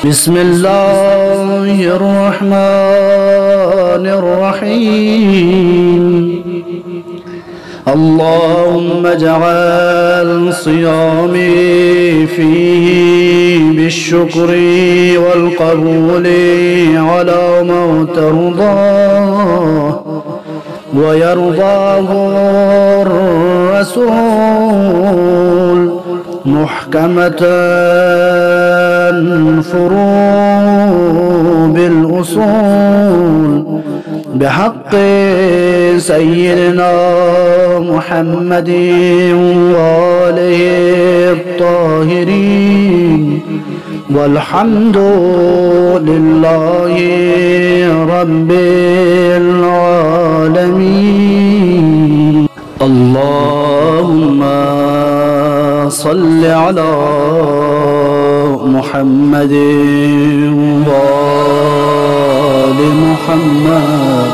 بسم الله الرحمن الرحيم اللهم اجعل صيامي فيه بالشكر والقبول على ما ترضاه ويرضاه الرسول محكمة فروع بالأصول بحق سيدنا محمد وآله الطاهرين والحمد لله رب العالمين. اللهم صل على محمد وآل محمد